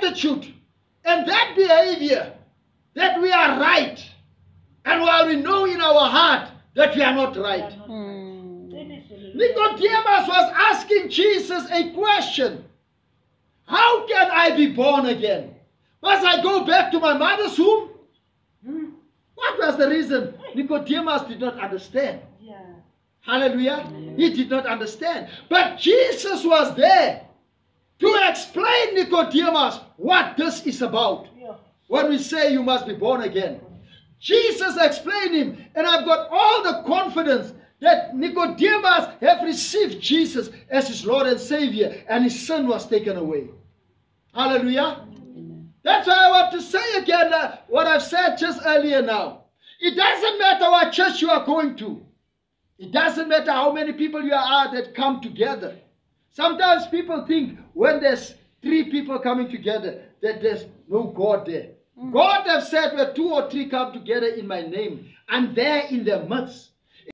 attitude and that behavior that we are right, and while we know in our heart that we are not right. Nicodemus was asking Jesus a question. How can I be born again? Must I go back to my mother's womb? What was the reason? Nicodemus did not understand. Hallelujah. He did not understand. But Jesus was there to explain Nicodemus what this is about. When we say you must be born again. Jesus explained him, and I've got all the confidence that Nicodemus have received Jesus as his Lord and Savior, and his sin was taken away. Hallelujah. That's why I want to say again what I've said just earlier now. It doesn't matter what church you are going to. It doesn't matter how many people you are that come together. Sometimes people think when there's 3 people coming together that there's no God there. God has said where 2 or 3 come together in my name, I'm there in their midst.